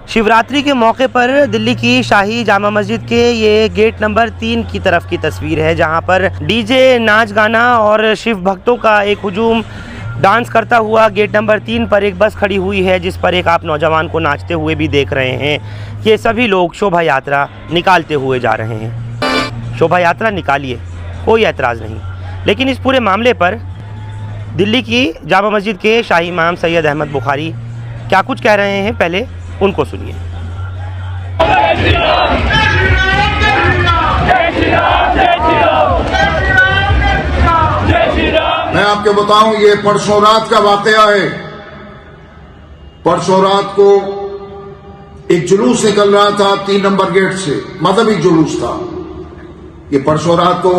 शिवरात्रि के मौके पर दिल्ली की शाही जामा मस्जिद के ये गेट नंबर 3 की तरफ की तस्वीर है, जहां पर डीजे, नाच गाना और शिव भक्तों का एक हुजूम डांस करता हुआ गेट नंबर 3 पर एक बस खड़ी हुई है, जिस पर एक आप नौजवान को नाचते हुए भी देख रहे हैं। ये सभी लोग शोभा यात्रा निकालते हुए जा रहे हैं। शोभा यात्रा निकालिए, कोई एतराज़ नहीं, लेकिन इस पूरे मामले पर दिल्ली की जामा मस्जिद के शाही इमाम सैयद अहमद बुखारी क्या कुछ कह रहे हैं, पहले उनको सुनिए। मैं आपको बताऊं, ये परसों रात का वाकया है। परसों रात को एक जुलूस निकल रहा था 3 नंबर गेट से, मजहबी जुलूस था। ये परसों रात को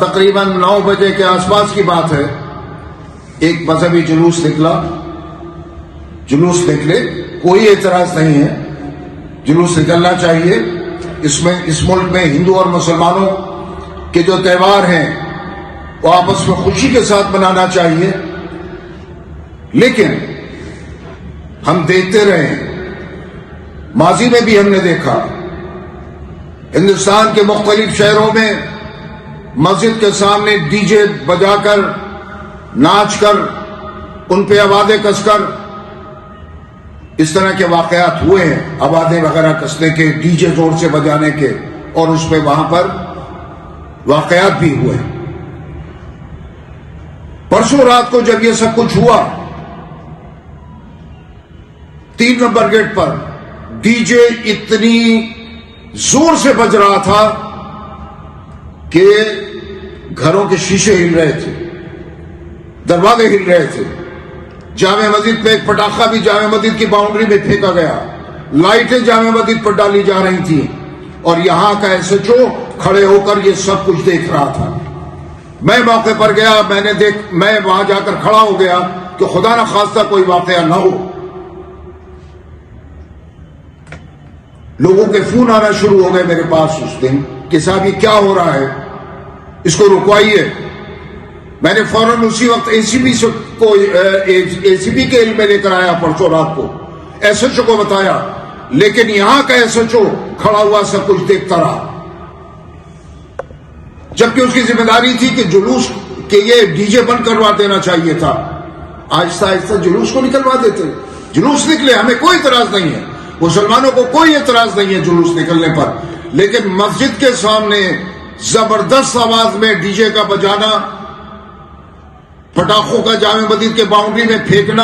तकरीबन 9 बजे के आसपास की बात है। एक मजहबी जुलूस निकला। जुलूस निकले, कोई एतराज नहीं है, जुलूस निकलना चाहिए। इसमें इस मुल्क में हिंदू और मुसलमानों के जो त्यौहार हैं वो आपस में खुशी के साथ मनाना चाहिए। लेकिन हम देखते रहे, माजी में भी हमने देखा, हिंदुस्तान के मुख्तलिफ शहरों में मस्जिद के सामने डीजे बजाकर, नाचकर, उन पे आवाजें कसकर इस तरह के वाकयात हुए हैं। आवाजें वगैरह कसने के, डीजे जोर से बजाने के, और उसमें वहां पर वाकयात भी हुए। परसों रात को जब ये सब कुछ हुआ, 3 नंबर गेट पर डीजे इतनी जोर से बज रहा था कि घरों के शीशे हिल रहे थे, दरवाजे हिल रहे थे। जामे मस्जिद पे एक पटाखा भी जामे मस्जिद की बाउंड्री में फेंका गया। लाइटें जामे मस्जिद पर डाली जा रही थी, और यहां का एसएचओ खड़े होकर ये सब कुछ देख रहा था। मैं मौके पर गया, मैं वहां जाकर खड़ा हो गया कि खुदा न खास्ता कोई वाकया ना हो। लोगों के फोन आना शुरू हो गए मेरे पास उस दिन कि साहब ये क्या हो रहा है, इसको रुकवाइए। मैंने फौरन उसी वक्त एसीपी के इल्म में लेकर आया, परसों रात को एसएचओ को बताया, लेकिन यहां का एसएचओ खड़ा हुआ सब कुछ देखता रहा, जबकि उसकी जिम्मेदारी थी कि जुलूस के ये डीजे बंद करवा देना चाहिए था। आहिस्ता आहिस्ता जुलूस को निकलवा देते। जुलूस निकले, हमें कोई इतराज नहीं है, मुसलमानों को कोई इतराज नहीं है जुलूस निकलने पर, लेकिन मस्जिद के सामने जबरदस्त आवाज में डीजे का बजाना, पटाखों का जामे मस्जिद के बाउंड्री में फेंकना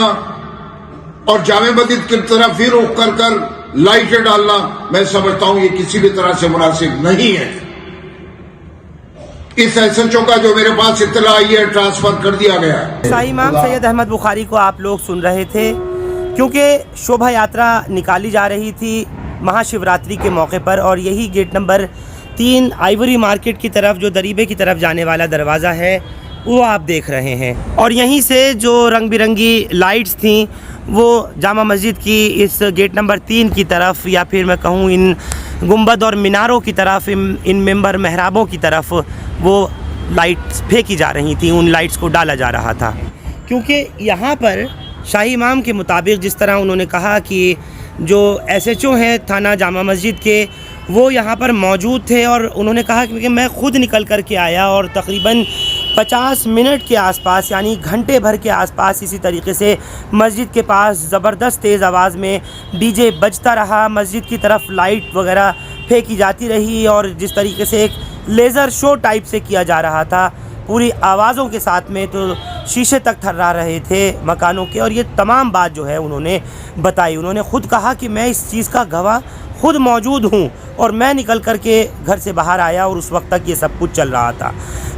और जामे मस्जिद की तरफ ही रोक कर लाइटें डालना, मैं समझता हूं ये किसी भी तरह से मुनासिब नहीं है। इस एसएचओ का जो मेरे पास इत्तला आई है, ट्रांसफर कर दिया गया है। शाही इमाम सैयद अहमद बुखारी को आप लोग सुन रहे थे, क्योंकि शोभा यात्रा निकाली जा रही थी महाशिवरात्रि के मौके पर, और यही गेट नंबर 3 आइवरी मार्केट की तरफ, जो दरीबे की तरफ जाने वाला दरवाज़ा है, वो आप देख रहे हैं। और यहीं से जो रंग बिरंगी लाइट्स थी, वो जामा मस्जिद की इस गेट नंबर 3 की तरफ, या फिर मैं कहूँ इन गुंबद और मीनारों की तरफ, इन मेंबर महराबों की तरफ वो लाइट्स फेंकी जा रही थी, उन लाइट्स को डाला जा रहा था। क्योंकि यहाँ पर शाही इमाम के मुताबिक, जिस तरह उन्होंने कहा कि जो एसएचओ हैं थाना जामा मस्जिद के, वो यहाँ पर मौजूद थे, और उन्होंने कहा कि मैं खुद निकल कर के आया, और तकरीबन 50 मिनट के आसपास, यानी घंटे भर के आसपास इसी तरीके से मस्जिद के पास ज़बरदस्त तेज़ आवाज़ में डीजे बजता रहा। मस्जिद की तरफ लाइट वगैरह फेंकी जाती रही, और जिस तरीके से एक लेज़र शो टाइप से किया जा रहा था पूरी आवाज़ों के साथ में, तो शीशे तक थर्रा रहे थे मकानों के। और ये तमाम बात जो है उन्होंने बताई। उन्होंने ख़ुद कहा कि मैं इस चीज़ का गवाह खुद मौजूद हूँ, और मैं निकल कर के घर से बाहर आया और उस वक्त तक ये सब कुछ चल रहा था।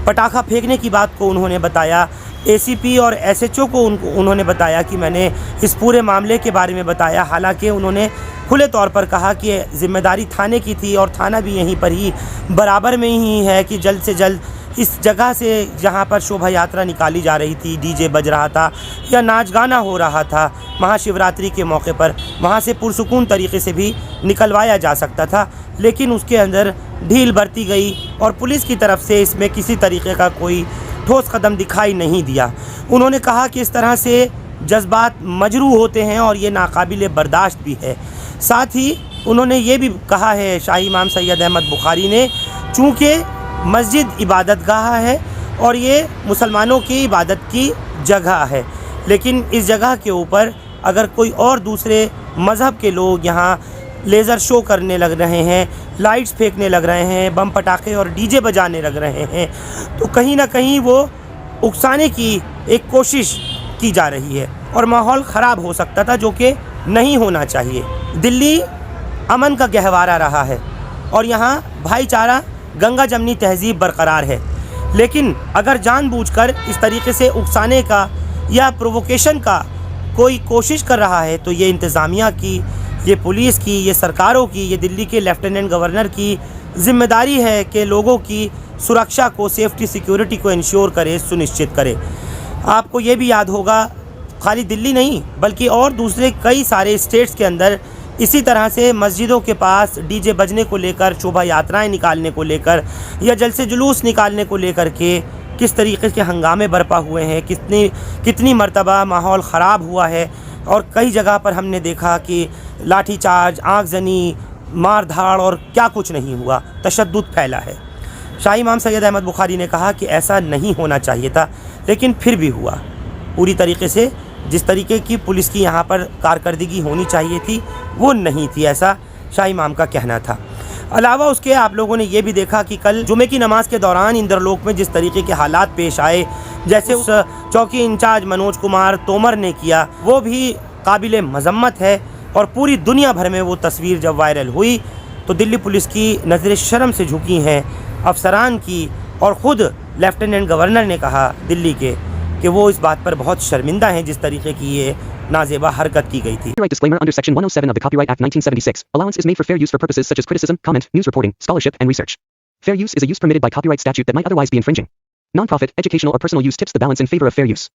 पटाखा फेंकने की बात को उन्होंने बताया। एसीपी और एसएचओ को उन्होंने बताया कि मैंने इस पूरे मामले के बारे में बताया। हालांकि उन्होंने खुले तौर पर कहा कि जिम्मेदारी थाने की थी, और थाना भी यहीं पर ही बराबर में ही है कि जल्द से जल्द इस जगह से, जहाँ पर शोभा यात्रा निकाली जा रही थी, डीजे बज रहा था या नाच गाना हो रहा था महाशिवरात्रि के मौके पर, वहाँ से पुरसुकून तरीके से भी निकलवाया जा सकता था। लेकिन उसके अंदर ढील बरती गई, और पुलिस की तरफ से इसमें किसी तरीके का कोई ठोस कदम दिखाई नहीं दिया। उन्होंने कहा कि इस तरह से जज्बात मजरू होते हैं और ये नाकाबिल बर्दाश्त भी है। साथ ही उन्होंने ये भी कहा है शाही इमाम सैयद अहमद बुखारी ने, चूँकि मस्जिद इबादतगाह है और ये मुसलमानों की इबादत की जगह है, लेकिन इस जगह के ऊपर अगर कोई और दूसरे मज़हब के लोग यहाँ लेज़र शो करने लग रहे हैं, लाइट्स फेंकने लग रहे हैं, बम पटाखे और डीजे बजाने लग रहे हैं, तो कहीं ना कहीं वो उकसाने की एक कोशिश की जा रही है और माहौल ख़राब हो सकता था, जो कि नहीं होना चाहिए। दिल्ली अमन का गहवारा रहा है और यहाँ भाईचारा, गंगा जमनी तहज़ीब बरकरार है, लेकिन अगर जानबूझकर इस तरीके से उकसाने का या प्रोवोकेशन का कोई कोशिश कर रहा है तो ये इंतज़ामिया की, ये पुलिस की, ये सरकारों की, ये दिल्ली के लेफ्टिनेंट गवर्नर की ज़िम्मेदारी है कि लोगों की सुरक्षा को, सेफ्टी सिक्योरिटी को इंश्योर करे, सुनिश्चित करे। आपको ये भी याद होगा, खाली दिल्ली नहीं बल्कि और दूसरे कई सारे स्टेट्स के अंदर इसी तरह से मस्जिदों के पास डीजे बजने को लेकर, शोभा यात्राएं निकालने को लेकर या जलसे जुलूस निकालने को लेकर के किस तरीके के हंगामे बरपा हुए हैं, कितनी मर्तबा माहौल ख़राब हुआ है और कई जगह पर हमने देखा कि लाठीचार्ज, आगजनी, मार धाड़ और क्या कुछ नहीं हुआ, तशद्दुद फैला है। शाही इमाम सैयद अहमद बुखारी ने कहा कि ऐसा नहीं होना चाहिए था, लेकिन फिर भी हुआ। पूरी तरीके से जिस तरीके की पुलिस की यहाँ पर कारकर्दगी होनी चाहिए थी वो नहीं थी, ऐसा शाही इमाम का कहना था। अलावा उसके आप लोगों ने ये भी देखा कि कल जुमे की नमाज के दौरान इंद्रलोक में जिस तरीके के हालात पेश आए, जैसे उस चौकी इंचार्ज मनोज कुमार तोमर ने किया, वो भी काबिल मजम्मत है और पूरी दुनिया भर में वो तस्वीर जब वायरल हुई तो दिल्ली पुलिस की नज़रें शर्म से झुकी हैं, अफसरान की, और ख़ुद लेफ्टिनेंट गवर्नर ने कहा दिल्ली के कि वो इस बात पर बहुत शर्मिंदा हैं जिस तरीके की ये नाजेबा हरकत की गई थी। Copyright disclaimer under Section 107 of the Copyright Act 1976. Allowance is made for fair use for purposes such as criticism, comment, news reporting, scholarship, and research. Fair use is a use permitted by copyright statute that might otherwise be infringing. Non-profit, educational, or personal use tips the balance in favor of fair use.